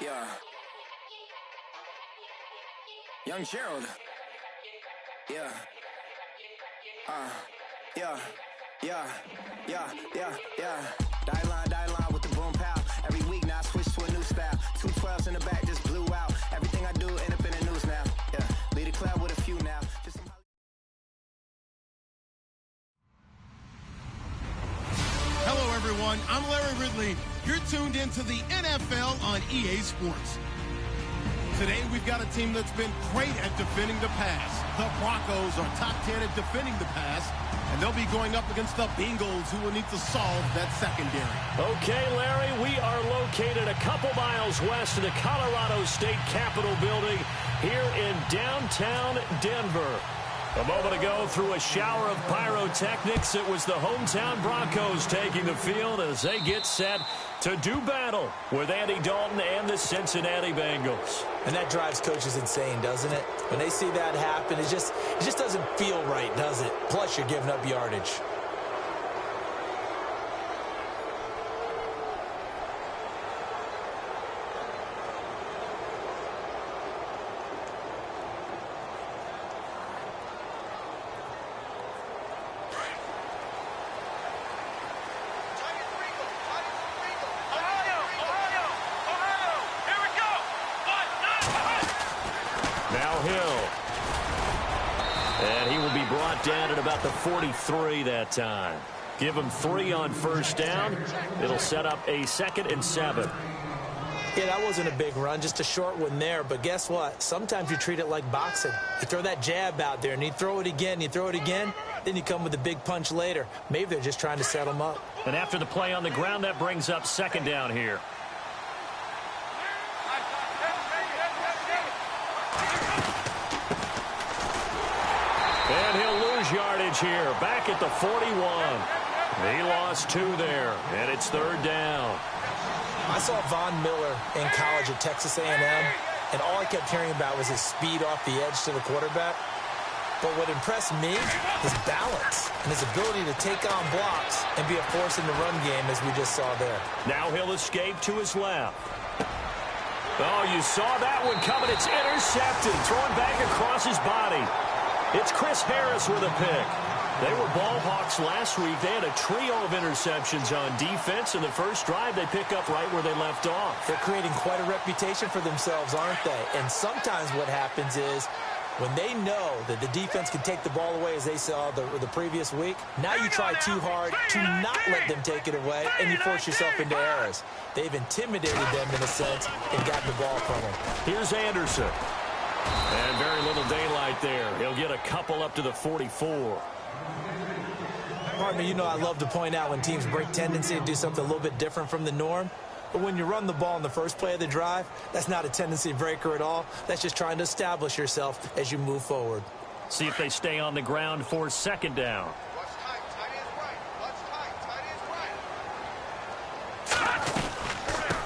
Yeah. Young Gerald. Yeah. Yeah. Die line with the boom pow. Every week now I switch to a new style. 212s in the back just blew out. Everything I do end up in the news now. Yeah. Lead a club with a few now. Hello, everyone. I'm Larry Ridley. You're tuned into the NFL on EA Sports. Today, we've got a team that's been great at defending the pass. The Broncos are top 10 at defending the pass, and they'll be going up against the Bengals, who will need to solve that secondary. Okay, Larry, we are located a couple miles west of the Colorado State Capitol building here in downtown Denver. A moment ago, through a shower of pyrotechnics, it was the hometown Broncos taking the field as they get set to do battle with Andy Dalton and the Cincinnati Bengals. And that drives coaches insane, doesn't it? When they see that happen, it just doesn't feel right, does it? Plus, you're giving up yardage. Down at about the 43 that time. Give them 3 on first down. It'll set up a 2nd and 7. Yeah, that wasn't a big run, just a short one there. But guess what? Sometimes you treat it like boxing. You throw that jab out there, and you throw it again, then you come with a big punch later. Maybe they're just trying to set them up. And after the play on the ground, that brings up 2nd down here. And he'll lose yardage here, back at the 41. He lost 2 there, and it's 3rd down. I saw Von Miller in college at Texas A&M, and all I kept hearing about was his speed off the edge to the quarterback. But what impressed me, his balance and his ability to take on blocks and be a force in the run game, as we just saw there. Now he'll escape to his left. Oh, you saw that one coming. It's intercepted, thrown back across his body. It's Chris Harris with a pick. They were ball hawks last week. They had a trio of interceptions on defense. In the first drive, they pick up right where they left off. They're creating quite a reputation for themselves, aren't they? And sometimes what happens is when they know that the defense can take the ball away, as they saw the previous week, now you try too hard to not let them take it away, and you force yourself into errors. They've intimidated them in a sense and gotten the ball from them. Here's Anderson. And very little daylight there. He'll get a couple up to the 44. Pardon me, you know I love to point out when teams break tendency and do something a little bit different from the norm. But when you run the ball in the first play of the drive, that's not a tendency breaker at all. That's just trying to establish yourself as you move forward. See if they stay on the ground for 2nd down.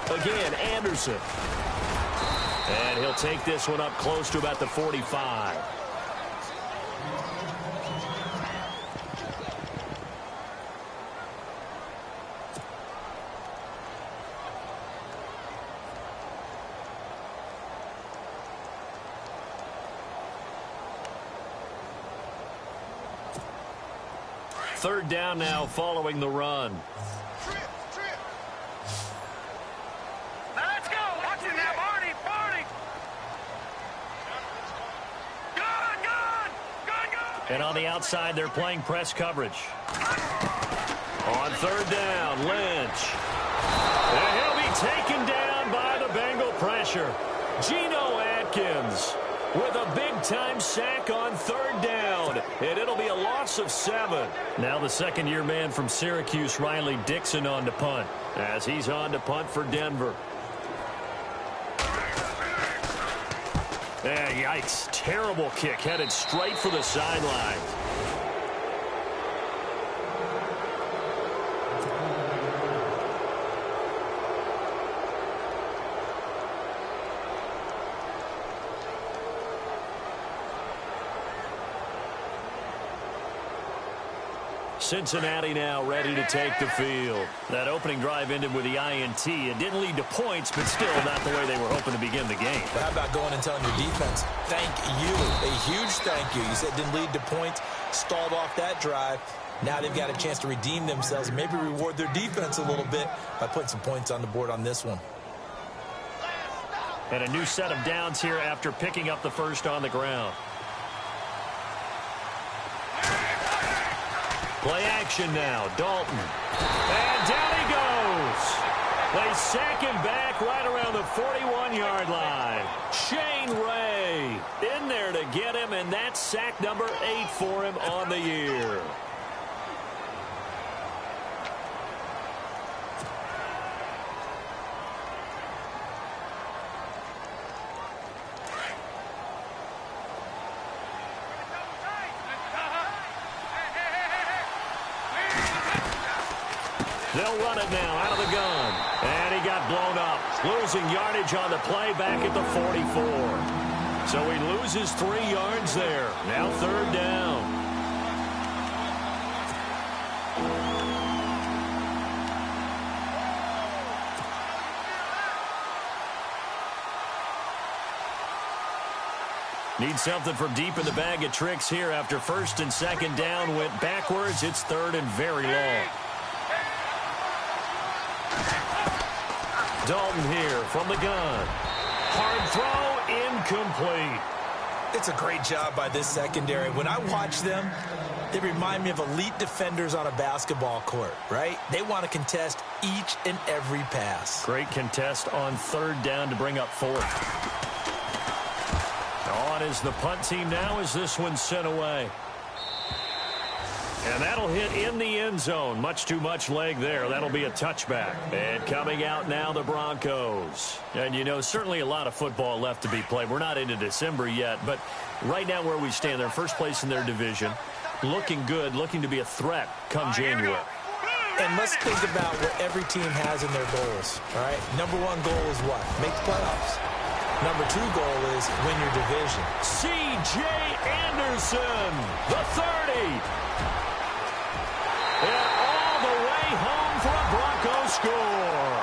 Again, Anderson. And he'll take this one up close to about the 45. Third down now following the run. And on the outside, they're playing press coverage. On 3rd down, Lynch. And he'll be taken down by the Bengal pressure. Geno Atkins with a big-time sack on 3rd down. And it'll be a loss of 7. Now the second-year man from Syracuse, Riley Dixon, on to punt, as he's on to punt for Denver. Yikes. Terrible kick headed straight for the sideline. Cincinnati now ready to take the field. That opening drive ended with the INT. It didn't lead to points, but still not the way they were hoping to begin the game. But how about going and telling your defense, thank you, a huge thank you. You said it didn't lead to points, stalled off that drive. Now they've got a chance to redeem themselves and maybe reward their defense a little bit by putting some points on the board on this one. And a new set of downs here after picking up the first on the ground. Play action now, Dalton. And down he goes. They sack him back right around the 41-yard line. Shane Ray in there to get him, and that's sack number 8 for him on the year. They'll run it now out of the gun. And he got blown up. Losing yardage on the play back at the 44. So he loses 3 yards there. Now 3rd down. Need something from deep in the bag of tricks here after 1st and 2nd down went backwards. It's 3rd and very long. Dalton here from the gun. Hard throw, incomplete. It's a great job by this secondary. When I watch them, they remind me of elite defenders on a basketball court, right? They want to contest each and every pass. Great contest on 3rd down to bring up 4th. On is the punt team now as this one's sent away. And that'll hit in the end zone. Much too much leg there. That'll be a touchback. And coming out now, the Broncos. And, you know, certainly a lot of football left to be played. We're not into December yet, but right now where we stand, they're first place in their division. Looking good, looking to be a threat come January. And let's think about what every team has in their goals, all right? Number 1 goal is what? Make the playoffs. Number 2 goal is win your division. C.J. Anderson, the 30. And all the way home for a Broncos score.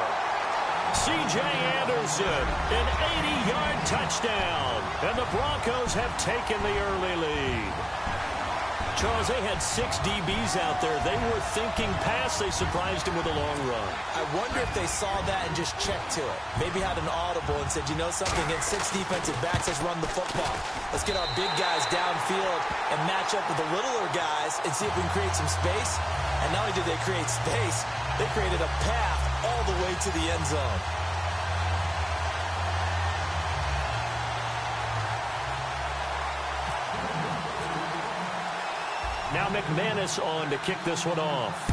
C.J. Anderson, an 80-yard touchdown. And the Broncos have taken the early lead. Charles, they had 6 DBs out there. They were thinking pass. They surprised him with a long run. I wonder if they saw that and just checked to it. Maybe had an audible and said, you know something, against 6 defensive backs, let's run the football. Let's get our big guys downfield and match up with the littler guys and see if we can create some space. And not only did they create space, they created a path all the way to the end zone. Now McManus on to kick this one off.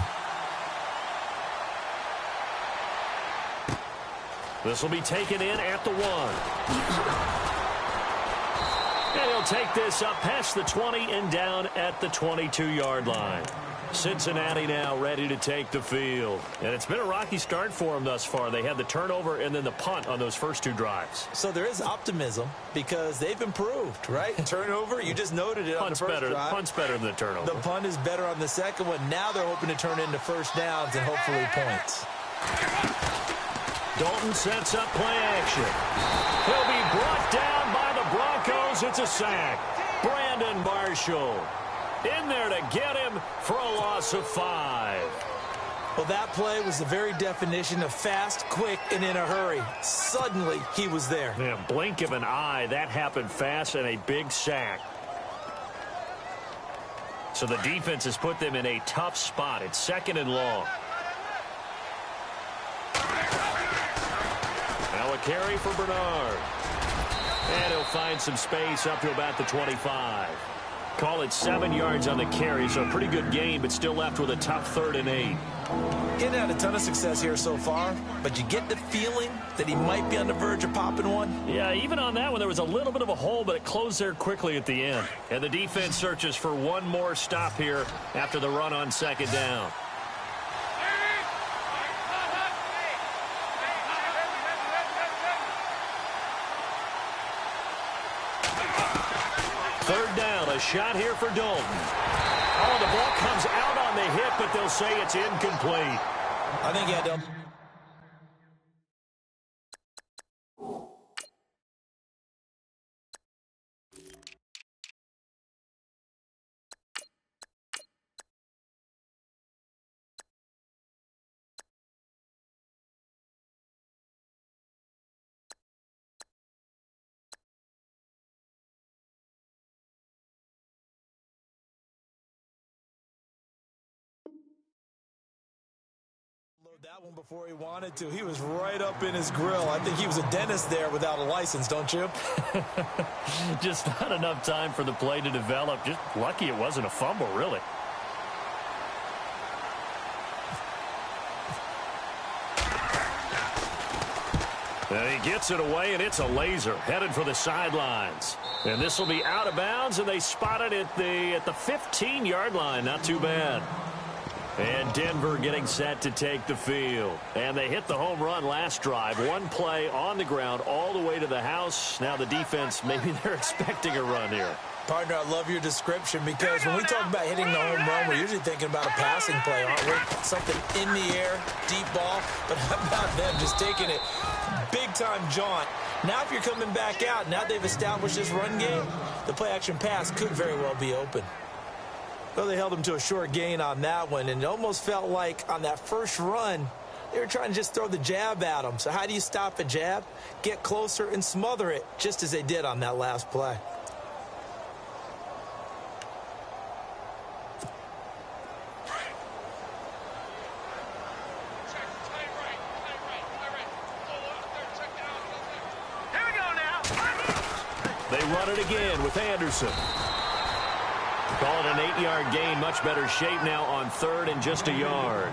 This will be taken in at the 1. And he'll take this up past the 20 and down at the 22-yard line. Cincinnati now ready to take the field. And it's been a rocky start for them thus far. They had the turnover and then the punt on those first 2 drives. So there is optimism because they've improved, right? Turnover, you just noted it on the first drive. Punt's better than the turnover. The punt is better on the second one. Now they're hoping to turn into first downs and hopefully points. Dalton sets up play action. He'll be brought down by the Broncos. It's a sack. Brandon Marshall in there to get him for a loss of 5. Well, that play was the very definition of fast, quick, and in a hurry. Suddenly, he was there. Man, blink of an eye. That happened fast and a big sack. So the defense has put them in a tough spot. It's 2nd and long. Now a carry for Bernard. And he'll find some space up to about the 25. Call it 7 yards on the carry, so a pretty good gain, but still left with a tough 3rd and 8. Getting had a ton of success here so far, but you get the feeling that he might be on the verge of popping one. Yeah, even on that one, there was a little bit of a hole, but it closed there quickly at the end. And the defense searches for one more stop here after the run on 2nd down. Third down, a shot here for Dalton. Oh, the ball comes out on on the hit, but they'll say it's incomplete. I think he had to... that one before he wanted to. He was right up in his grill. I think he was a dentist there without a license, don't you? Just not enough time for the play to develop. Just lucky it wasn't a fumble, really. And he gets it away, and it's a laser headed for the sidelines. And this will be out of bounds, and they spot it at the 15-yard line. Not too bad. And Denver getting set to take the field. And they hit the home run last drive. One play on the ground all the way to the house. Now the defense, maybe they're expecting a run here. Partner, I love your description because when we talk about hitting the home run, we're usually thinking about a passing play, aren't we? Something in the air, deep ball. But how about them just taking it big-time jaunt? Now if you're coming back out, now they've established this run game, the play-action pass could very well be open. Well, they held him to a short gain on that one, and it almost felt like on that first run, they were trying to just throw the jab at him. So how do you stop a jab? Get closer and smother it, just as they did on that last play. They run it again with Anderson. Call it an 8-yard gain. Much better shape now on third and just a yard.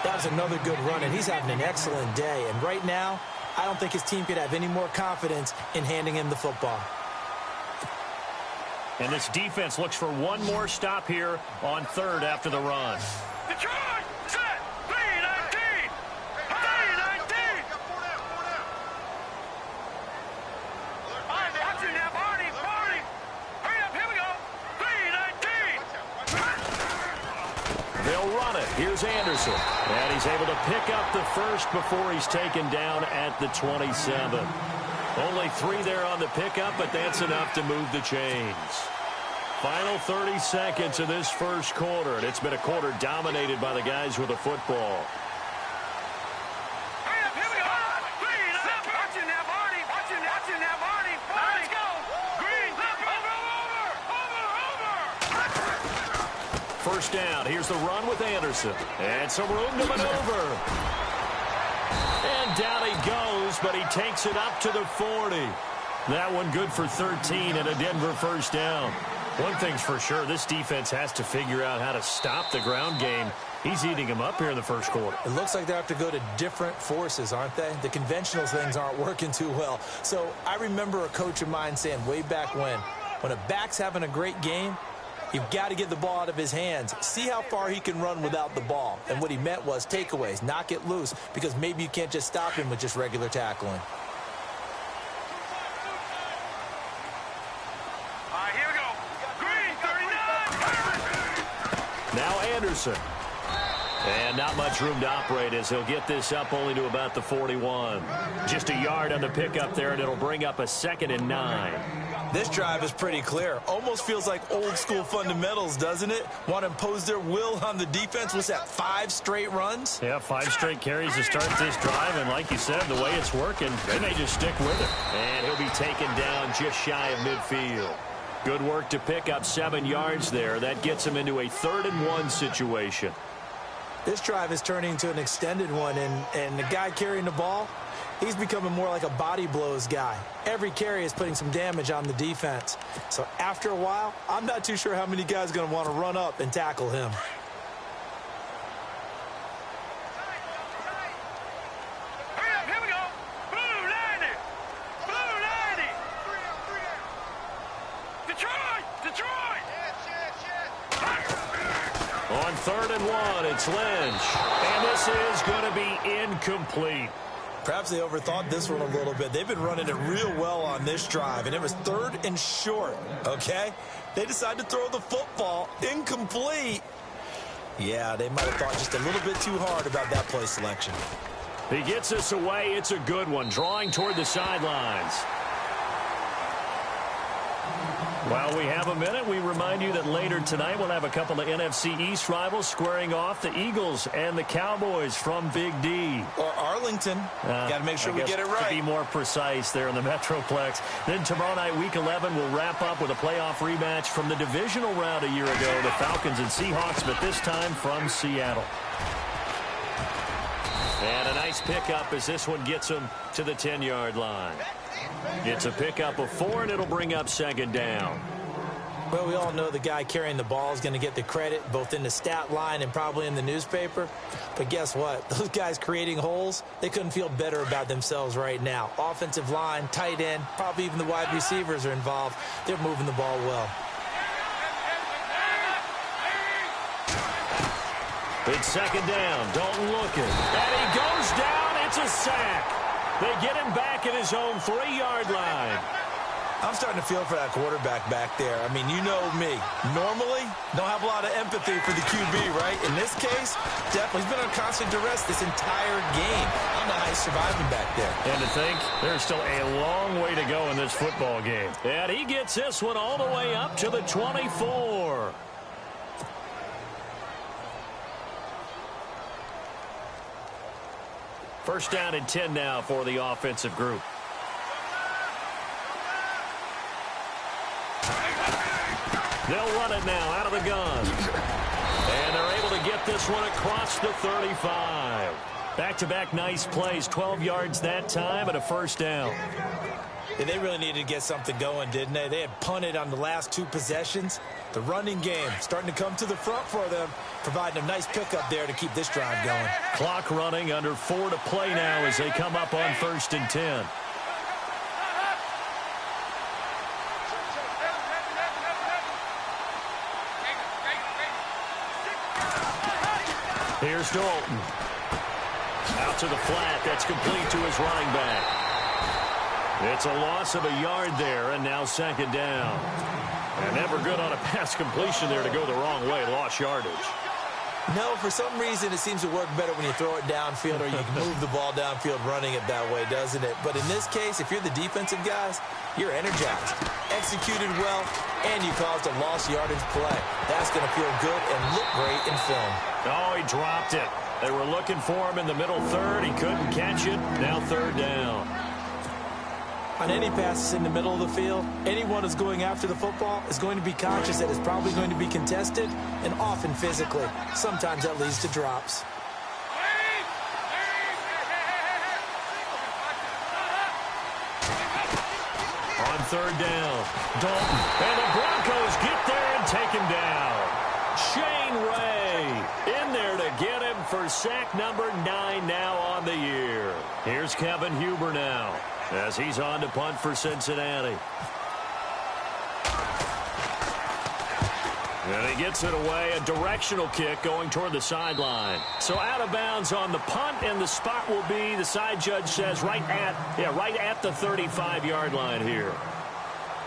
That was another good run, and he's having an excellent day. And right now, I don't think his team could have any more confidence in handing him the football. And this defense looks for one more stop here on third after the run. Detroit, set, 3-19, 3-19. Watching that, Barney. Hurry up, here we go. 3-19. They'll run it. Here's Anderson. And he's able to pick up the first before he's taken down at the 27. Only 3 there on the pickup, but that's enough to move the chains. Final 30 seconds of this first quarter, and it's been a quarter dominated by the guys with the football. Hurry up, here we go. 3-19. Watching that, Barney. Watching that, Barney. Let's go. Green, over. First down. Here's the run with Anderson. And some room to maneuver. And down he goes, but he takes it up to the 40. That one good for 13 and a Denver first down. One thing's for sure, this defense has to figure out how to stop the ground game. He's eating them up here in the first quarter. It looks like they have to go to different forces, aren't they? The conventional things aren't working too well. So I remember a coach of mine saying way back when a back's having a great game, you've got to get the ball out of his hands. See how far he can run without the ball. And what he meant was takeaways, knock it loose, because maybe you can't just stop him with just regular tackling. Now Anderson. And not much room to operate as he'll get this up only to about the 41. Just a yard on the pickup there, and it'll bring up a 2nd and 9. This drive is pretty clear. Almost feels like old school fundamentals, doesn't it? Want to impose their will on the defense. What's that, 5 straight runs? Yeah, 5 straight carries to start this drive, and like you said, the way it's working, they may just stick with it. And he'll be taken down just shy of midfield. Good work to pick up 7 yards there. That gets him into a 3rd and 1 situation. This drive is turning into an extended one, and the guy carrying the ball, he's becoming more like a body blows guy. Every carry is putting some damage on the defense. So after a while, I'm not too sure how many guys are going to want to run up and tackle him. Hurry up, here we go. Blue 90. Detroit. On 3rd and 1, it's Lynch. And this is going to be incomplete. Perhaps they overthought this one a little bit. They've been running it real well on this drive, and it was 3rd and short, okay? They decided to throw the football incomplete. Yeah, they might have thought just a little bit too hard about that play selection. He gets this away. It's a good one, drawing toward the sidelines. While we have a minute, we remind you that later tonight we'll have a couple of NFC East rivals squaring off, the Eagles and the Cowboys from Big D. Or Arlington. Got to make sure we get it right. To be more precise there in the Metroplex. Then tomorrow night, Week 11, we'll wrap up with a playoff rematch from the divisional round a year ago, the Falcons and Seahawks, but this time from Seattle. And a nice pickup as this one gets them to the 10-yard line. It's a pickup of 4, and it'll bring up second down. Well, we all know the guy carrying the ball is going to get the credit, both in the stat line and probably in the newspaper. But guess what? Those guys creating holes, they couldn't feel better about themselves right now. Offensive line, tight end, probably even the wide receivers are involved. They're moving the ball well. It's second down. Dalton looking. And he goes down. It's a sack. They get him back at his own 3-yard line. I'm starting to feel for that quarterback back there. I mean, you know me. Normally, don't have a lot of empathy for the QB, right? In this case, definitely. He's been under constant duress this entire game. I don't know how he's surviving back there. And to think, there's still a long way to go in this football game. And he gets this one all the way up to the 24. First down and 10 now for the offensive group. They'll run it now out of the gun. And they're able to get this one across the 35. Back-to-back nice plays, 12 yards that time and a first down. Yeah, they really needed to get something going, didn't they? They had punted on the last 2 possessions. The running game starting to come to the front for them, providing a nice pickup there to keep this drive going. Clock running, under 4 to play now as they come up on 1st and 10. Here's Dalton. Out to the flat. That's complete to his running back. It's a loss of a yard there, and now second down. And never good on a pass completion there to go the wrong way. Lost yardage. No, for some reason it seems to work better when you throw it downfield or you can move the ball downfield running it that way, doesn't it? But in this case, if you're the defensive guys, you're energized, executed well, and you caused a lost yardage play. That's going to feel good and look great in film. Oh, he dropped it. They were looking for him in the middle third. He couldn't catch it. Now third down. On any passes in the middle of the field, anyone who's going after the football is going to be conscious that it's probably going to be contested and often physically. Sometimes that leads to drops. On third down, Dalton. And the Broncos get there and take him down. Shane Ray in there to get him for sack number 9 now on the year. Here's Kevin Huber now, as he's on to punt for Cincinnati. And he gets it away, a directional kick going toward the sideline. So out of bounds on the punt, and the spot will be, the side judge says, right at the 35-yard line here.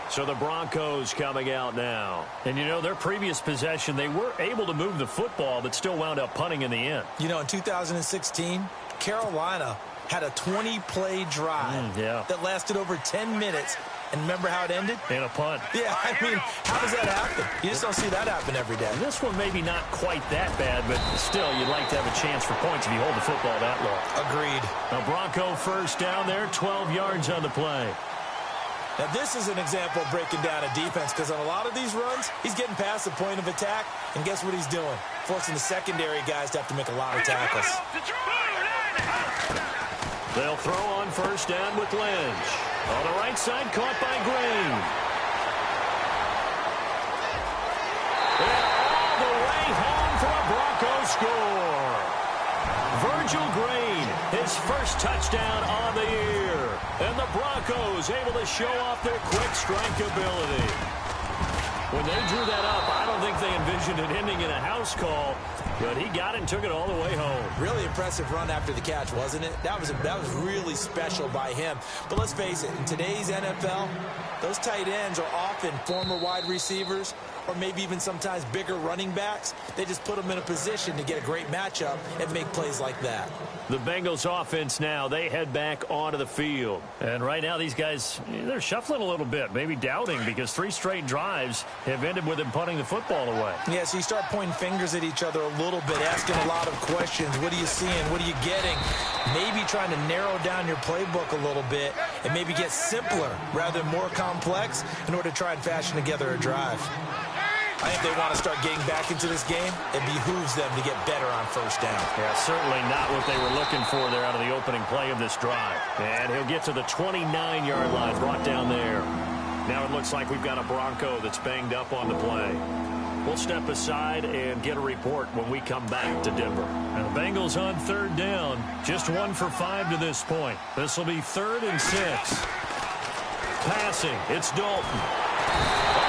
So the Broncos coming out now. And, you know, their previous possession, they were able to move the football, but still wound up punting in the end. You know, in 2016, Carolina had a 20-play drive that lasted over 10 minutes. And remember how it ended? In a punt. Yeah, I mean, how does that happen? You just don't see that happen every day. This one maybe not quite that bad, but still, you'd like to have a chance for points if you hold the football that long. Agreed. A Bronco first down there, 12 yards on the play. Now, this is an example of breaking down a defense, because on a lot of these runs, he's getting past the point of attack, and guess what he's doing? Forcing the secondary guys to have to make a lot of tackles. They'll throw on first down with Lynch. On the right side, caught by Green. And all the way home for a Bronco score. Virgil Green, his first touchdown on the year. And the Broncos able to show off their quick strike ability. When they drew that up, I don't think they envisioned it ending in a house call. But he got it and took it all the way home. Really impressive run after the catch, wasn't it? That was really special by him. But let's face it, in today's NFL, those tight ends are often former wide receivers or maybe even sometimes bigger running backs. They just put them in a position to get a great matchup and make plays like that. The Bengals offense now, they head back onto the field. And right now these guys, they're shuffling a little bit, maybe doubting, because 3 straight drives have ended with them punting the football away. Yeah, so you start pointing fingers at each other a little bit, asking a lot of questions. What are you seeing? What are you getting? Maybe trying to narrow down your playbook a little bit and maybe get simpler rather than more complex in order to try and fashion together a drive. I think they want to start getting back into this game. It behooves them to get better on first down. Yeah, certainly not what they were looking for there out of the opening play of this drive. And he'll get to the 29-yard line, brought down there. Now it looks like we've got a Bronco that's banged up on the play. We'll step aside and get a report when we come back to Denver. And the Bengals on third down, just 1 for 5 to this point. This will be 3rd and 6. Passing, it's Dalton.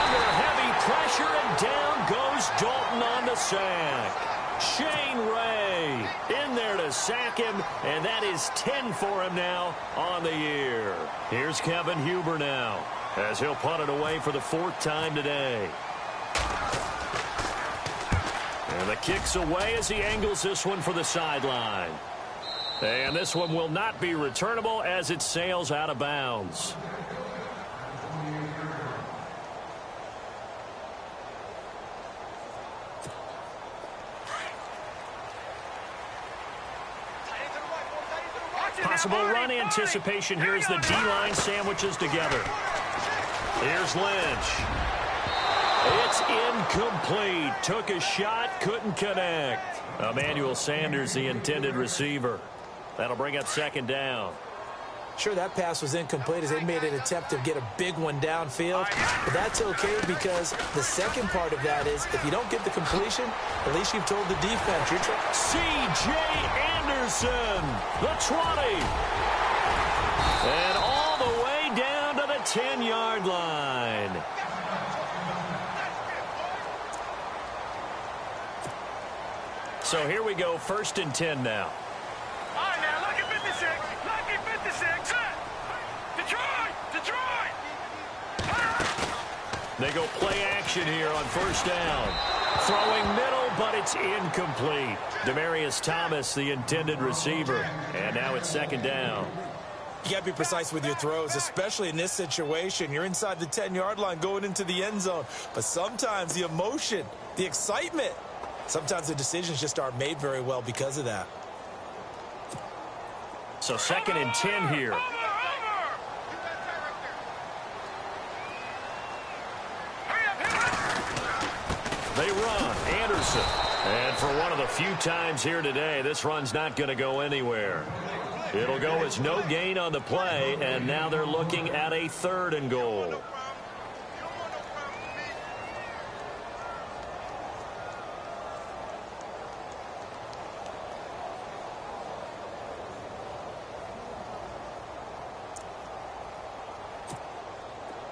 Under heavy pressure, and down goes Dalton on the sack. Shane Ray in there to sack him, and that is 10 for him now on the year. Here's Kevin Huber now, as he'll punt it away for the 4th time today. And the kick's away as he angles this one for the sideline. And this one will not be returnable as it sails out of bounds. Possible run anticipation here as the D-line sandwiches together. Here's Lynch. It's incomplete. Took a shot, couldn't connect. Emmanuel Sanders, the intended receiver. That'll bring up 2nd down. Sure, that pass was incomplete as they made an attempt to get a big one downfield. But that's okay, because the second part of that is if you don't get the completion, at least you've told the defense you're trying. C.J. Anderson, the 20. And all the way down to the 10-yard line. So here we go, 1st and 10 now. All right, now, look at 56. Look at 56. Detroit! They go play action here on 1st down. Throwing middle, but it's incomplete. Demaryius Thomas, the intended receiver. And now it's 2nd down. You got to be precise with your throws, especially in this situation. You're inside the 10-yard line going into the end zone. But sometimes the emotion, the excitement, sometimes the decisions just aren't made very well because of that. So 2nd and 10 here. They run. Anderson. And for one of the few times here today, this run's not going to go anywhere. It'll go as no gain on the play, and now they're looking at a 3rd and goal.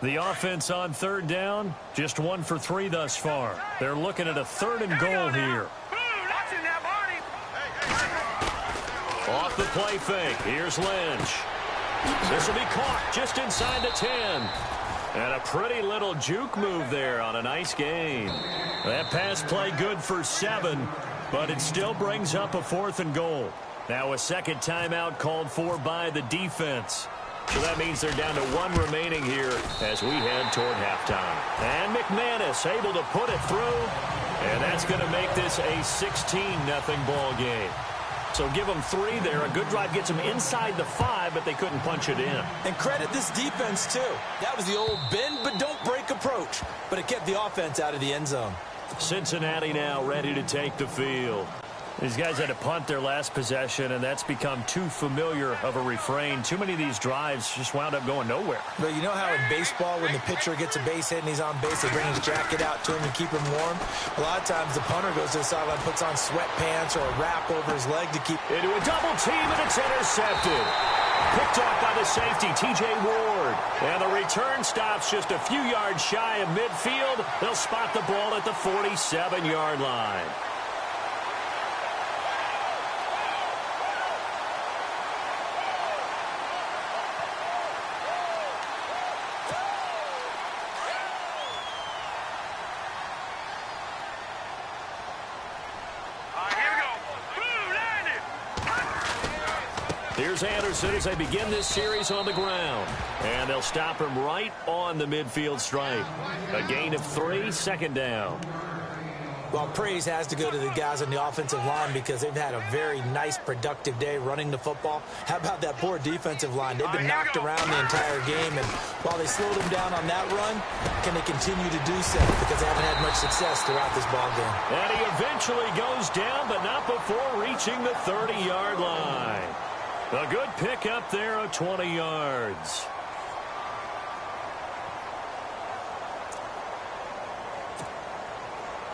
The offense on 3rd down, just 1 for 3 thus far. They're looking at a 3rd and goal here. Off the play fake, here's Lynch. This will be caught just inside the 10. And a pretty little juke move there on a nice gain. That pass play good for 7, but it still brings up a 4th and goal. Now a 2nd timeout called for by the defense. So that means they're down to 1 remaining here as we head toward halftime. And McManus able to put it through. And that's going to make this a 16-0 ball game. So give them 3 there. A good drive gets them inside the 5, but they couldn't punch it in. And credit this defense, too. That was the old bend but don't break approach. But it kept the offense out of the end zone. Cincinnati now ready to take the field. These guys had to punt their last possession, and that's become too familiar of a refrain. Too many of these drives just wound up going nowhere. But you know how in baseball, when the pitcher gets a base hit and he's on base, they bring his jacket out to him to keep him warm? A lot of times the punter goes to the sideline, puts on sweatpants or a wrap over his leg to keep... Into a double team, and it's intercepted. Picked off by the safety, T.J. Ward. And the return stops just a few yards shy of midfield. They'll spot the ball at the 47-yard line. Here's Anderson as they begin this series on the ground. And they'll stop him right on the midfield stripe. A gain of 3, second down. Well, praise has to go to the guys on the offensive line because they've had a very nice, productive day running the football. How about that poor defensive line? They've been knocked around the entire game, and while they slowed them down on that run, can they continue to do so because they haven't had much success throughout this ball game? And he eventually goes down, but not before reaching the 30-yard line. A good pickup there of 20 yards.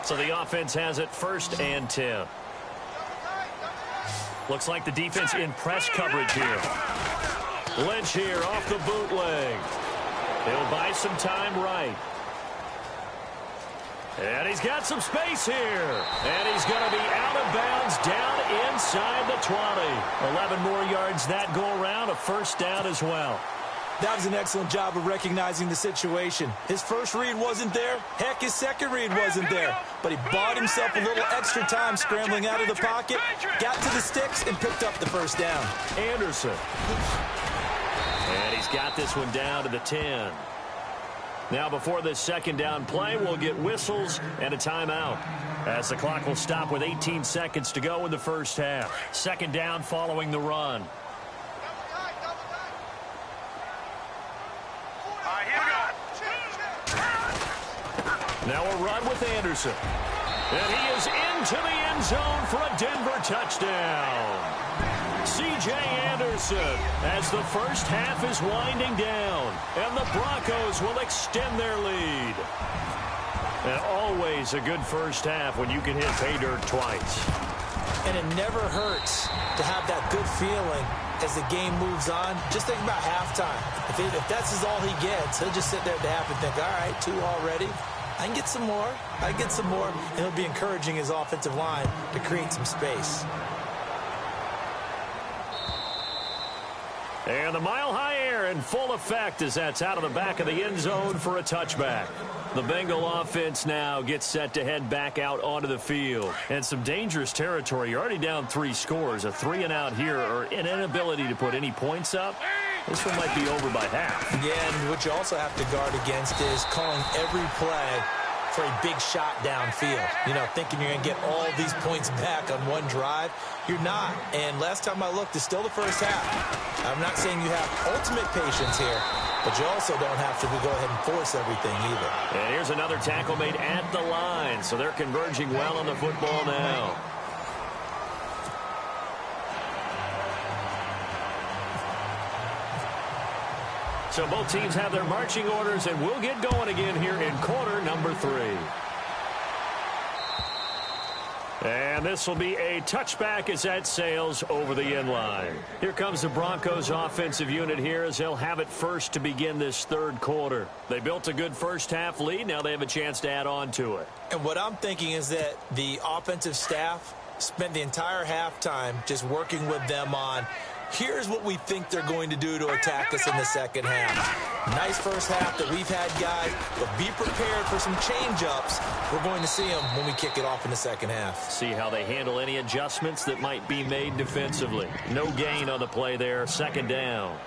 So the offense has it 1st and 10. Looks like the defense in press coverage here. Lynch here off the bootleg. He'll buy some time right. And he's got some space here. And he's going to be out of bounds down inside the 20. 11 more yards that go around, a 1st down as well. That was an excellent job of recognizing the situation. His first read wasn't there. Heck, his second read wasn't there. But he bought himself a little extra time scrambling out of the pocket, got to the sticks, and picked up the 1st down. Anderson. And he's got this one down to the 10. Now before this 2nd down play, we'll get whistles and a timeout, as the clock will stop with 18 seconds to go in the 1st half. 2nd down following the run. Now a run with Anderson. And he is into the end zone for a Denver touchdown. C.J. Anderson as the 1st half is winding down. And the Broncos will extend their lead. And always a good 1st half when you can hit pay dirt twice. And it never hurts to have that good feeling as the game moves on. Just think about halftime. If that's all he gets, he'll just sit there at the half and think, all right, 2 already. I can get some more. I can get some more. And he'll be encouraging his offensive line to create some space. And the mile-high air in full effect as that's out of the back of the end zone for a touchback. The Bengal offense now gets set to head back out onto the field. And some dangerous territory. You're already down 3 scores. A 3-and-out here or an inability to put any points up. This one might be over by half. Yeah, and what you also have to guard against is calling every play for a big shot downfield. You know, thinking you're going to get all these points back on one drive. You're not. And last time I looked, it's still the 1st half. I'm not saying you have ultimate patience here, but you also don't have to go ahead and force everything either. And here's another tackle made at the line, so they're converging well on the football now. So both teams have their marching orders, and we'll get going again here in quarter number 3. And this will be a touchback as that sails over the end line. Here comes the Broncos offensive unit here as they'll have it first to begin this 3rd quarter. They built a good 1st half lead. Now they have a chance to add on to it. And what I'm thinking is that the offensive staff spent the entire halftime just working with them on, here's what we think they're going to do to attack us in the 2nd half. Nice 1st half that we've had, guys, but be prepared for some change-ups. We're going to see them when we kick it off in the 2nd half. See how they handle any adjustments that might be made defensively. No gain on the play there, 2nd down.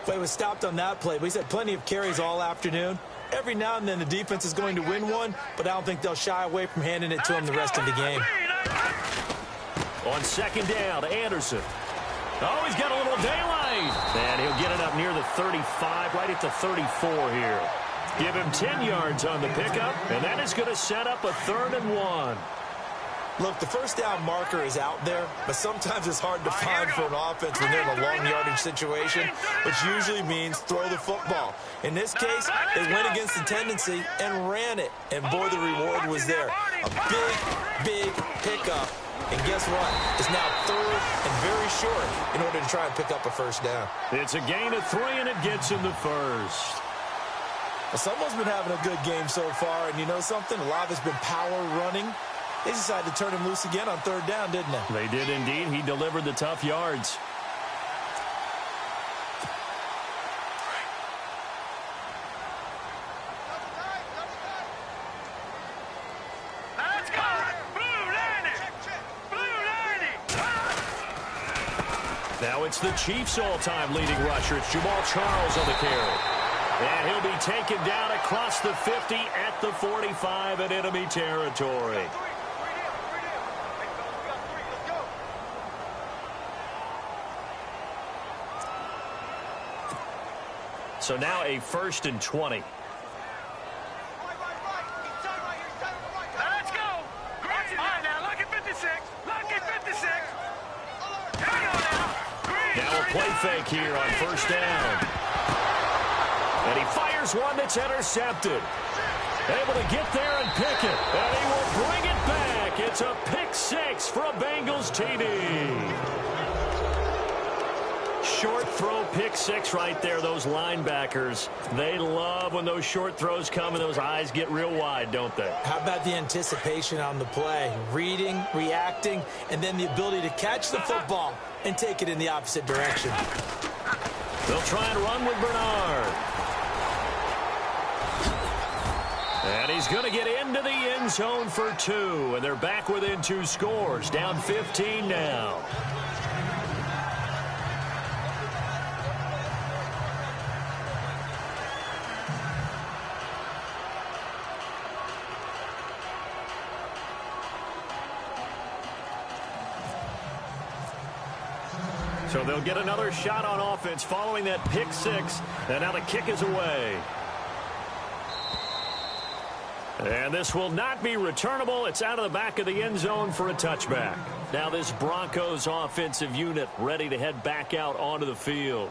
Play was stopped on that play. We've had plenty of carries all afternoon. Every now and then the defense is going to win one, but I don't think they'll shy away from handing it to them the rest of the game. On 2nd down, Anderson. Oh, he's got a little daylight. And he'll get it up near the 35, right at the 34 here. Give him 10 yards on the pickup, and that is going to set up a 3rd and 1. Look, the 1st down marker is out there, but sometimes it's hard to find for an offense when they're in a long yardage situation, which usually means throw the football. In this case, they went against the tendency and ran it, and boy, the reward was there. A big pickup. And guess what? It's now 3rd and very short in order to try and pick up a 1st down. It's a gain of 3, and it gets him the 1st. Well, someone's been having a good game so far, and you know something? A lot of it's been power running. They decided to turn him loose again on 3rd down, didn't they? They did indeed. He delivered the tough yards. Now it's the Chiefs' all-time leading rusher. It's Jamal Charles on the carry. And he'll be taken down across the 50 at the 45 in enemy territory. So now a 1st and 20. Let's go. All right, now look at 56. Look at 56. Here we go now. Now a play fake here on 1st down. And he fires one that's intercepted. Able to get there and pick it. And he will bring it back. It's a pick 6 for a Bengals TD. Short throw, pick 6 right there. Those linebackers, they love when those short throws come and those eyes get real wide, don't they? How about the anticipation on the play? Reading, reacting, and then the ability to catch the football and take it in the opposite direction. They'll try and run with Bernard. And he's going to get into the end zone for 2. And they're back within 2 scores. Down 15 now. So they'll get another shot on offense following that pick 6. And now the kick is away. And this will not be returnable. It's out of the back of the end zone for a touchback. Now this Broncos offensive unit ready to head back out onto the field.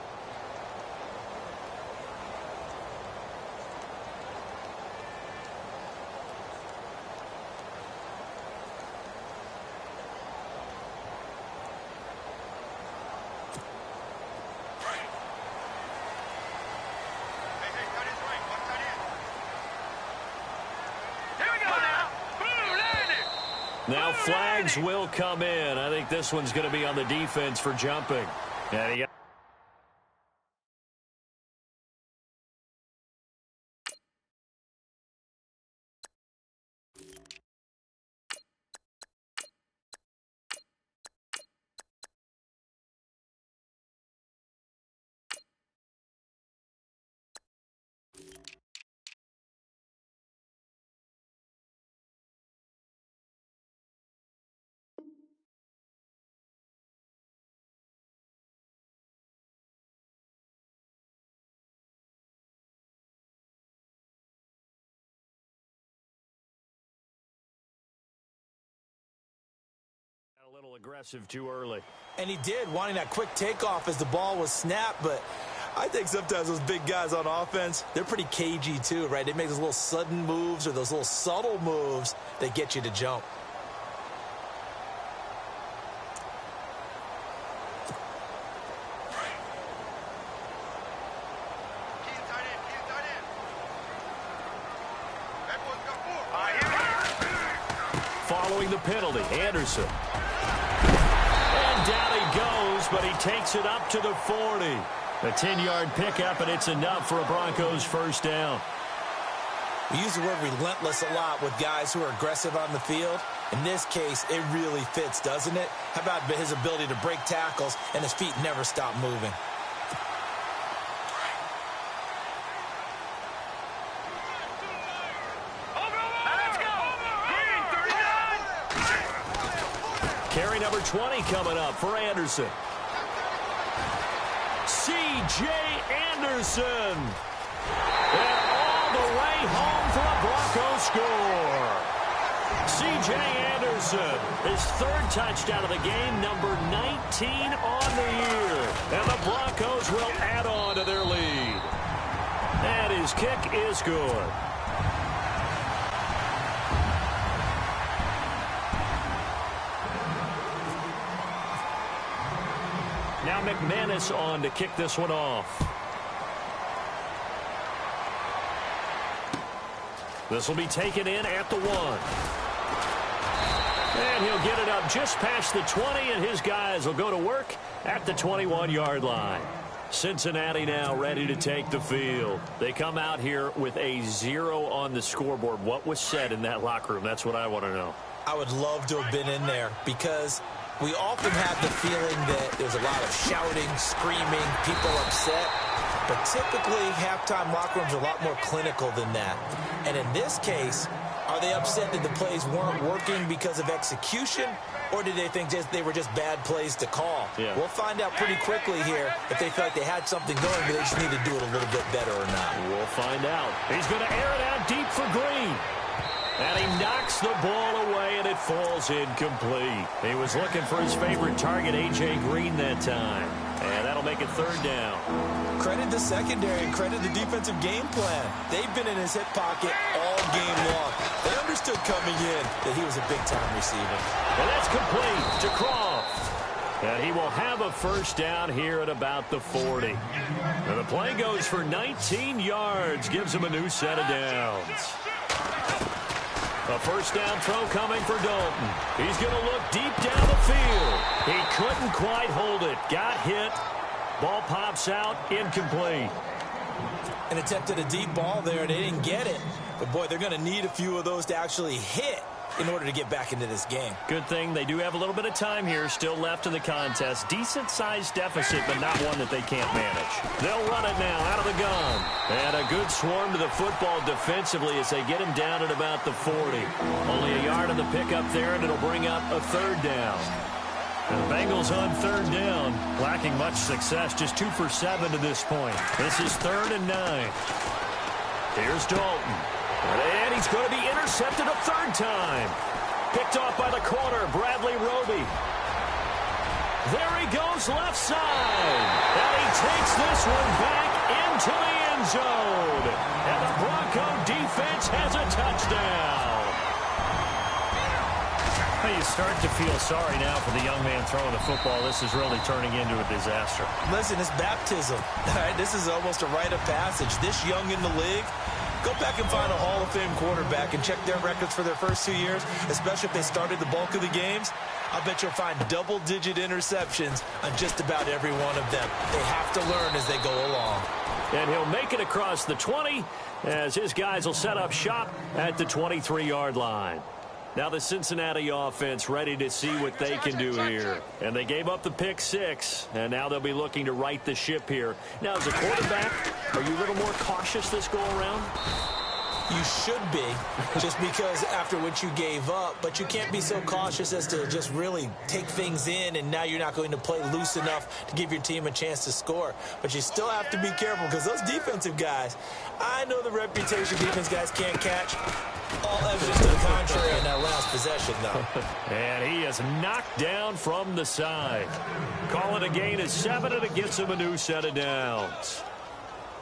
Now flags will come in. I think this one's going to be on the defense for jumping. And he got a little aggressive too early. And he did, wanting that quick takeoff as the ball was snapped, but I think sometimes those big guys on offense, they're pretty cagey too, right? They make those little sudden moves or those little subtle moves that get you to jump. Following the penalty, Anderson. And down he goes, but he takes it up to the 40. A 10-yard pickup, and it's enough for a Broncos first down. We use the word relentless a lot with guys who are aggressive on the field. In this case, it really fits, doesn't it? How about his ability to break tackles and his feet never stop moving? Carry number 20 coming up for Anderson. C.J. Anderson. And all the way home for a Broncos score. C.J. Anderson, his 3rd touchdown of the game, number 19 on the year. And the Broncos will add on to their lead. And his kick is good. Now McManus on to kick this one off. This will be taken in at the 1. And he'll get it up just past the 20, and his guys will go to work at the 21-yard line. Cincinnati now ready to take the field. They come out here with a 0 on the scoreboard. What was said in that locker room? That's what I want to know. I would love to have been in there because We often have the feeling that there's a lot of shouting, screaming, people upset. But typically, halftime locker rooms are a lot more clinical than that. And in this case, are they upset that the plays weren't working because of execution? Or did they think they were just bad plays to call? Yeah. We'll find out pretty quickly here if they feel like they had something going, but they just need to do it a little bit better or not. We'll find out. He's going to air it out deep for Green. And he knocks the ball away, and it falls incomplete. He was looking for his favorite target, A.J. Green, that time. And that'll make it third down. Credit the secondary and credit the defensive game plan. They've been in his hip pocket all game long. They understood coming in that he was a big-time receiver. And that's complete to Croft. And he will have a first down here at about the 40. And the play goes for 19 yards, gives him a new set of downs. A first down throw coming for Dalton. He's going to look deep down the field. He couldn't quite hold it. Got hit. Ball pops out. Incomplete. And attempted a deep ball there. They didn't get it. But, boy, they're going to need a few of those to actually hit in order to get back into this game. Good thing they do have a little bit of time here still left in the contest. Decent-sized deficit, but not one that they can't manage. They'll run it now out of the gun. And a good swarm to the football defensively as they get him down at about the 40. Only a yard of the pickup there, and it'll bring up a third down. And the Bengals on third down, lacking much success, just 2 for 7 to this point. This is 3rd and 9. Here's Dalton. And he's going to be intercepted a third time. Picked off by the corner, Bradley Roby. There he goes left side. And he takes this one back into the end zone. And the Bronco defense has a touchdown. Well, you start to feel sorry now for the young man throwing the football. This is really turning into a disaster. Listen, it's baptism. All right, this is almost a rite of passage. This young in the league, go back and find a Hall of Fame quarterback and check their records for their first 2 years, especially if they started the bulk of the games. I bet you'll find double-digit interceptions on just about every one of them. They have to learn as they go along. And he'll make it across the 20 as his guys will set up shop at the 23-yard line. Now the Cincinnati offense ready to see what they can do here. And they gave up the pick 6, and now they'll be looking to right the ship here. Now, as a quarterback, are you a little more cautious this go-around? You should be, just because after what you gave up, but you can't be so cautious as to just really take things in, and now you're not going to play loose enough to give your team a chance to score. But you still have to be careful, because those defensive guys, I know the reputation defense guys can't catch. All evidence to the contrary in that last possession, though. And he is knocked down from the side. Call it a gain of 7, and it gets him a new set of downs.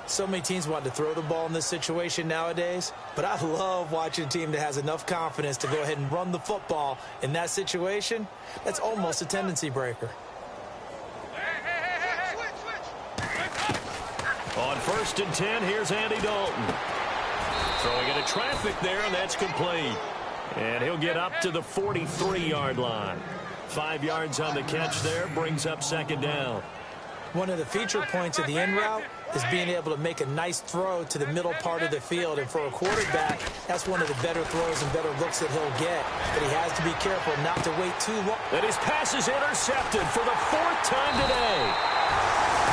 So many teams want to throw the ball in this situation nowadays, but I love watching a team that has enough confidence to go ahead and run the football in that situation. That's almost a tendency breaker. On 1st and 10, here's Andy Dalton. Throwing into traffic there, and that's complete. And he'll get up to the 43-yard line. 5 yards on the catch there, brings up 2nd down. One of the feature points of the in route is being able to make a nice throw to the middle part of the field. And for a quarterback, that's one of the better throws and better looks that he'll get. But he has to be careful not to wait too long. And his pass is intercepted for the 4th time today.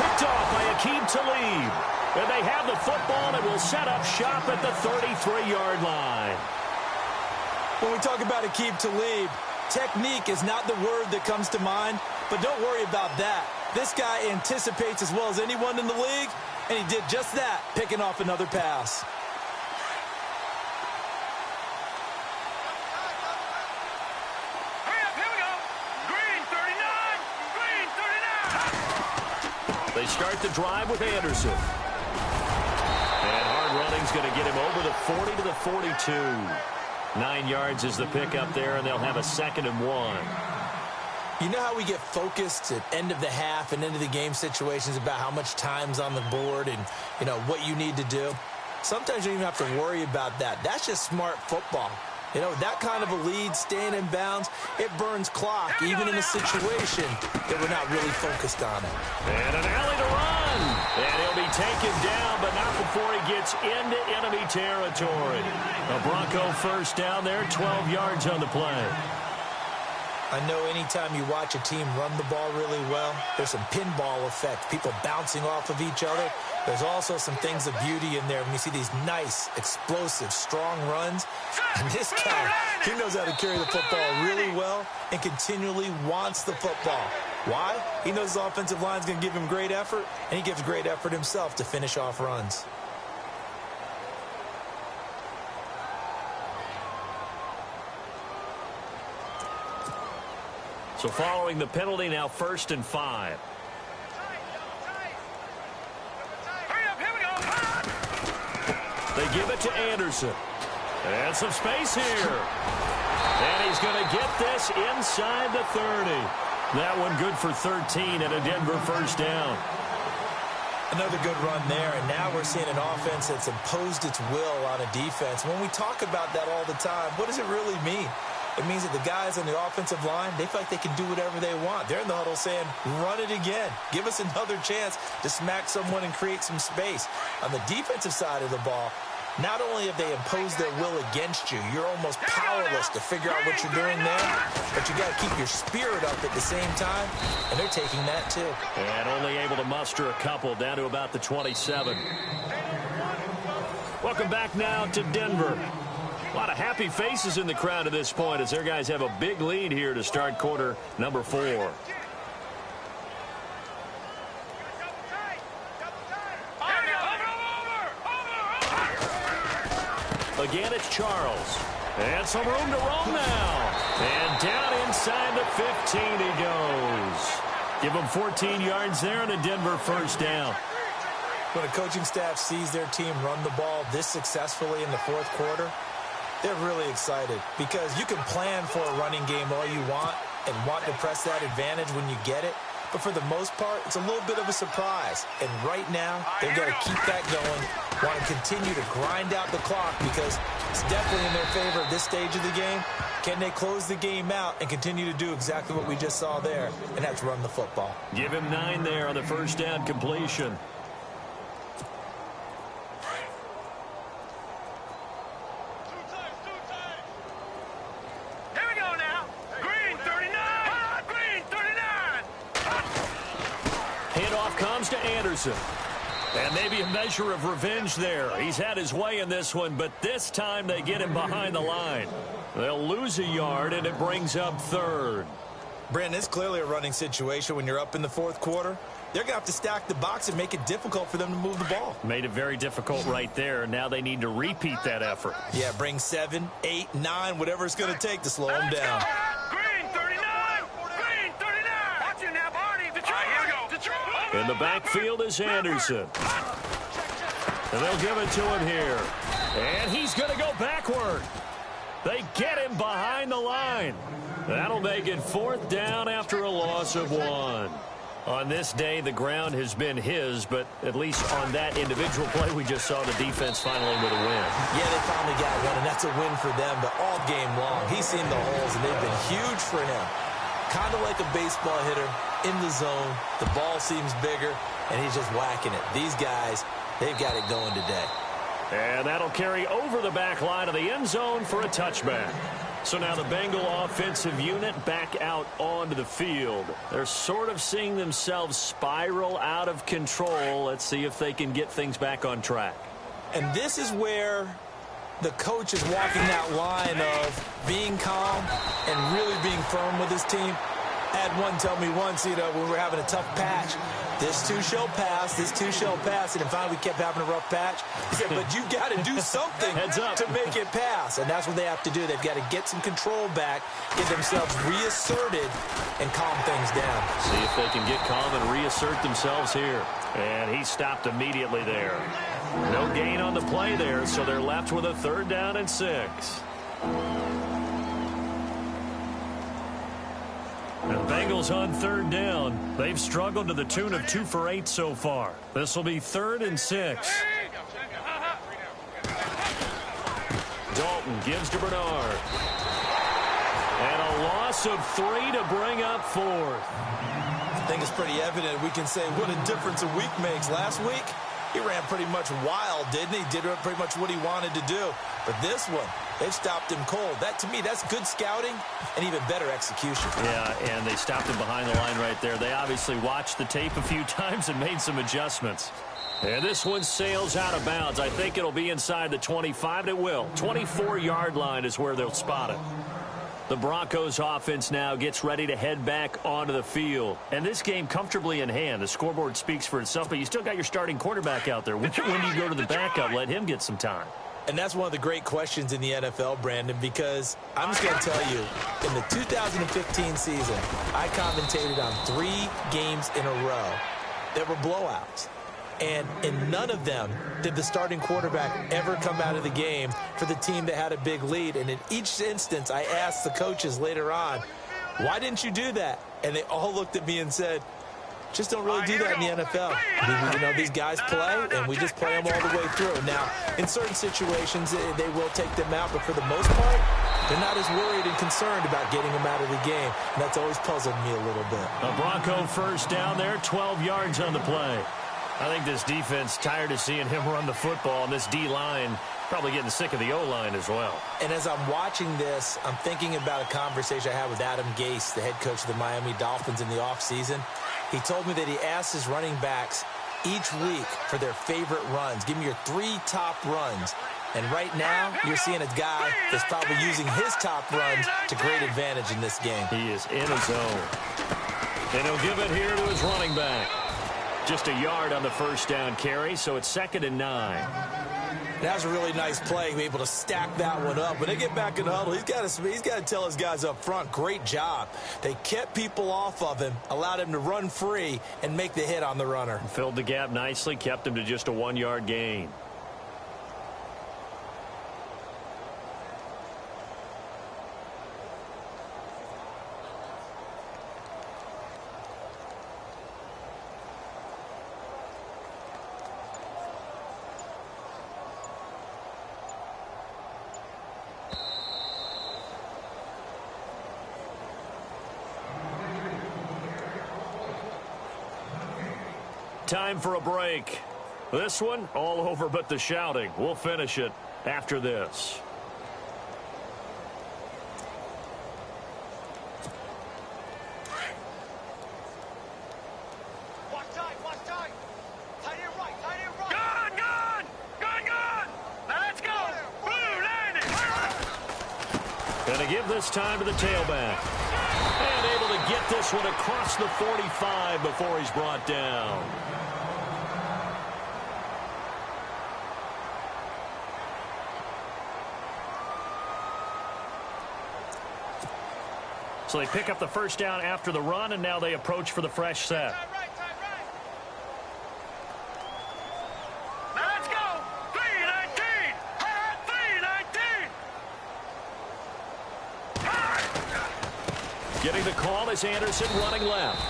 Picked off by Aqib Talib. And they have the football and will set up shop at the 33-yard line. When we talk about Aqib Talib, technique is not the word that comes to mind, but don't worry about that. This guy anticipates as well as anyone in the league, and he did just that, picking off another pass. Hurry up, here we go. Green 39. Green 39. They start the drive with Anderson. And hard running's going to get him over the 40 to the 42. 9 yards is the pickup there, and they'll have a 2nd and 1. You know how we get focused at end of the half and end of the game situations about how much time's on the board and, you know, what you need to do? Sometimes you don't even have to worry about that. That's just smart football. You know, that kind of a lead, staying in bounds, it burns clock, even in a situation that we're not really focused on it. And an alley to run. And he'll be taken down, but not before he gets into enemy territory. A Bronco first down there, 12 yards on the play. I know anytime you watch a team run the ball really well, there's some pinball effect, people bouncing off of each other. There's also some things of beauty in there when you see these nice, explosive, strong runs. And this guy, he knows how to carry the football really well and continually wants the football. Why? He knows his offensive line is going to give him great effort, and he gives great effort himself to finish off runs. So following the penalty, now 1st and 5. Hurry up, here we go. They give it to Anderson. And some space here. And he's going to get this inside the 30. That one good for 13 and a Denver first down. Another good run there, and now we're seeing an offense that's imposed its will on a defense. When we talk about that all the time, what does it really mean? It means that the guys on the offensive line, they feel like they can do whatever they want. They're in the huddle saying, run it again. Give us another chance to smack someone and create some space. On the defensive side of the ball, not only have they imposed their will against you, you're almost powerless to figure out what you're doing there, but you got to keep your spirit up at the same time, and they're taking that too. And only able to muster a couple down to about the 27. Welcome back now to Denver. A lot of happy faces in the crowd at this point as their guys have a big lead here to start quarter number 4. Again, it's Charles. And some room to roam now. And down inside the 15 he goes. Give him 14 yards there and a Denver first down. When a coaching staff sees their team run the ball this successfully in the fourth quarter, they're really excited because you can plan for a running game all you want and want to press that advantage when you get it. But for the most part, it's a little bit of a surprise. And right now, they've got to keep that going, want to continue to grind out the clock because it's definitely in their favor at this stage of the game. Can they close the game out and continue to do exactly what we just saw there, and that's run the football? Give him 9 there on the first down completion. Comes to Anderson. And maybe a measure of revenge there. He's had his way in this one, but this time they get him behind the line. They'll lose a yard, and it brings up 3rd. Brandon, it's clearly a running situation when you're up in the fourth quarter. They're going to have to stack the box and make it difficult for them to move the ball. Made it very difficult right there. Now they need to repeat that effort. Yeah, bring 7, 8, 9, whatever it's going to take to slow them down. In the backfield is Anderson. And they'll give it to him here. And he's going to go backward. They get him behind the line. That'll make it 4th down after a loss of 1. On this day, the ground has been his, but at least on that individual play, we just saw the defense finally with a win. Yeah, they finally got one, and that's a win for them, but all game long, he's seen the holes, and they've been huge for him. Kind of like a baseball hitter in the zone. The ball seems bigger, and he's just whacking it. These guys, they've got it going today. And that'll carry over the back line of the end zone for a touchback. So now the Bengal offensive unit back out onto the field. They're sort of seeing themselves spiral out of control. Let's see if they can get things back on track. And this is where the coach is walking that line of being calm and really being firm with his team. I had one tell me once, when we were having a tough patch, this too shall pass, this too shall pass, and then finally we kept having a rough patch. He said, but you've got to do something to make it pass, and that's what they have to do. They've got to get some control back, get themselves reasserted, and calm things down. See if they can get calm and reassert themselves here. And he stopped immediately there. No gain on the play there, so they're left with a 3rd down and 6. The Bengals on 3rd down. They've struggled to the tune of 2 for 8 so far. This will be 3rd and 6. Dalton gives to Bernard. And a loss of 3 to bring up 4th. I think it's pretty evident. We can say what a difference a week makes. Last week, he ran pretty much wild, didn't he? Did pretty much what he wanted to do. But this one, they've stopped him cold. That, to me, that's good scouting and even better execution. Yeah, and they stopped him behind the line right there. They obviously watched the tape a few times and made some adjustments. And this one sails out of bounds. I think it'll be inside the 25. It will. 24-yard line is where they'll spot it. The Broncos offense now gets ready to head back onto the field. And this game comfortably in hand. The scoreboard speaks for itself, but you still got your starting quarterback out there. When do you go to the backup? Let him get some time. And that's one of the great questions in the NFL, Brandon, because I'm just going to tell you, in the 2015 season, I commentated on 3 games in a row that were blowouts. And in none of them did the starting quarterback ever come out of the game for the team that had a big lead. And in each instance, I asked the coaches later on, why didn't you do that? And they all looked at me and said, just don't really do that in the NFL. You know, these guys play, and we just play them all the way through. Now, in certain situations, they will take them out, but for the most part, they're not as worried and concerned about getting them out of the game. And that's always puzzled me a little bit. A Bronco first down there, 12 yards on the play. I think this defense tired of seeing him run the football, and this D-line probably getting sick of the O-line as well. And as I'm watching this, I'm thinking about a conversation I had with Adam Gase, the head coach of the Miami Dolphins in the offseason. He told me that he asked his running backs each week for their favorite runs. Give me your 3 top runs. And right now, you're seeing a guy that's probably using his top runs to great advantage in this game. He is in his zone. And he'll give it here to his running back. Just a yard on the first down carry, so it's 2nd and 9. That was a really nice play, be able to stack that one up. When they get back in the huddle, he's got to tell his guys up front, great job. They kept people off of him, allowed him to run free, and make the hit on the runner. Filled the gap nicely, kept him to just a 1-yard gain. Time for a break. This one, all over but the shouting. We'll finish it after this. Watch tight, watch tight. Tight end right, tight end right. Gun! Let's go. Blue landing. Gonna give this time to the tailback. And able to get this one across the 45 before he's brought down. So they pick up the first down after the run, and now they approach for the fresh set. Tight right. Let's go. 319. Getting the call is Anderson running left.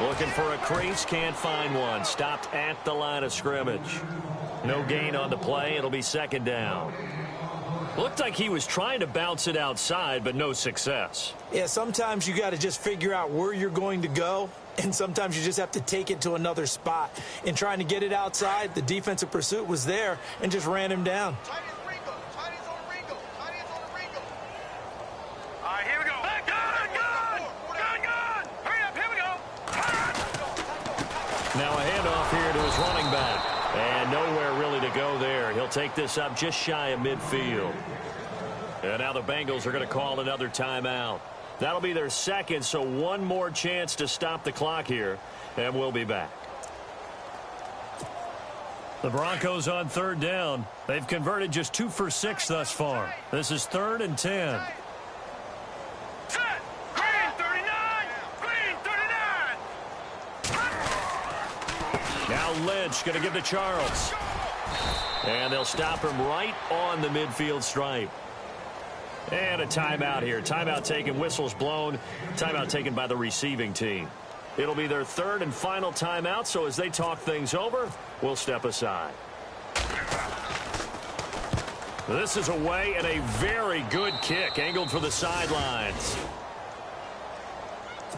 Looking for a crease, can't find one. Stopped at the line of scrimmage. No gain on the play. It'll be 2nd down. Looked like he was trying to bounce it outside, but no success. Yeah, sometimes you got to just figure out where you're going to go, and sometimes you just have to take it to another spot. In trying to get it outside, the defensive pursuit was there and just ran him down. Tight ends on Ringo. All right, here we go. Gun! Hurry up, here we go. Now a handoff here to his running back. And nowhere really to go there. He'll take this up just shy of midfield. And now the Bengals are going to call another timeout. That'll be their 2nd, so one more chance to stop the clock here. And we'll be back. The Broncos on 3rd down. They've converted just 2 for 6 thus far. This is 3rd and 10. Set. Green 39. Now Lynch going to give to Charles. And they'll stop him right on the midfield stripe. And a timeout here. Timeout taken, whistles blown. Timeout taken by the receiving team. It'll be their 3rd and final timeout, so as they talk things over, we'll step aside. This is away and a very good kick angled for the sidelines.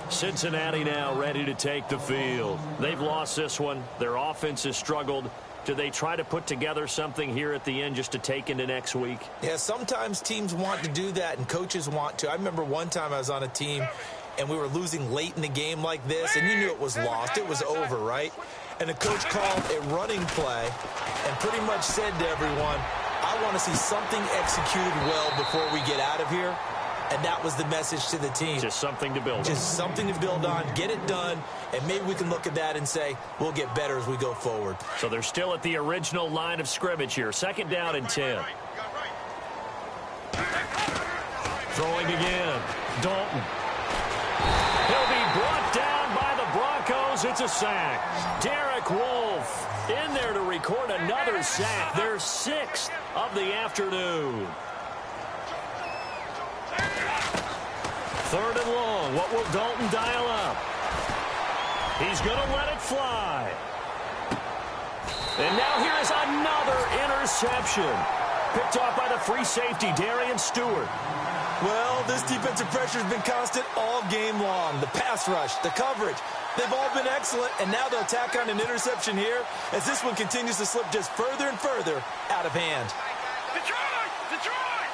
Cincinnati now ready to take the field. They've lost this one. Their offense has struggled. Do they try to put together something here at the end just to take into next week? Yeah, sometimes teams want to do that and coaches want to. I remember one time I was on a team and we were losing late in the game like this, and you knew it was lost. It was over, right? And the coach called a running play and pretty much said to everyone, I want to see something executed well before we get out of here. And that was the message to the team. Just something to build on. Just something to build on, get it done, and maybe we can look at that and say, we'll get better as we go forward. So they're still at the original line of scrimmage here. 2nd down and 10. Throwing again. Dalton. He'll be brought down by the Broncos. It's a sack. Derek Wolfe in there to record another sack. Their 6th of the afternoon. 3rd and long. What will Dalton dial up? He's going to let it fly. And now here is another interception. Picked off by the free safety, Darian Stewart. Well, this defensive pressure has been constant all game long. The pass rush, the coverage, they've all been excellent, and now they'll tack on an interception here as this one continues to slip just further and further out of hand. Detroit! Detroit!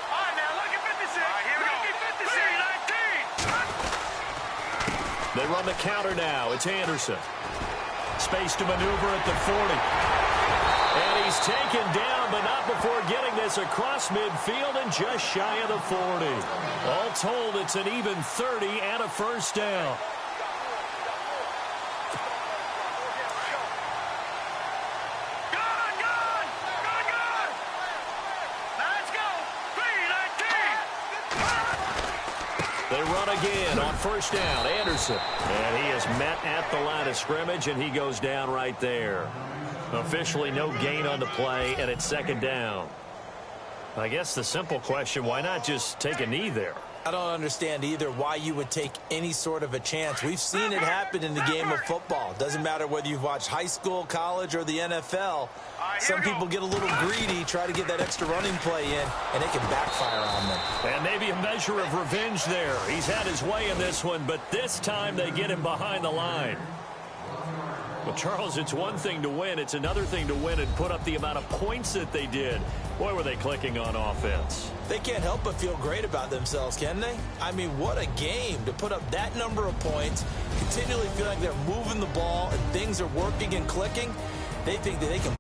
All right, now, look at 56. All right, here we go. 19. They run the counter now. It's Anderson. Space to maneuver at the 40. And he's taken down, but not before getting this across midfield and just shy of the 40. All told, it's an even 30 and a first down. Good! Let's go! 3-19. They run again on first down. Anderson. And he is met at the line of scrimmage, and he goes down right there. Officially no gain on the play, and it's 2nd down. I guess the simple question, why not just take a knee there? I don't understand either why you would take any sort of a chance. We've seen it happen in the game of football. Doesn't matter whether you've watched high school, college, or the NFL. Some people get a little greedy, try to get that extra running play in, and it can backfire on them. And maybe a measure of revenge there. He's had his way in this one, but this time they get him behind the line. Well, Charles, it's one thing to win. It's another thing to win and put up the amount of points that they did. Boy, were they clicking on offense. They can't help but feel great about themselves, can they? I mean, what a game to put up that number of points, continually feel like they're moving the ball and things are working and clicking. They think that they can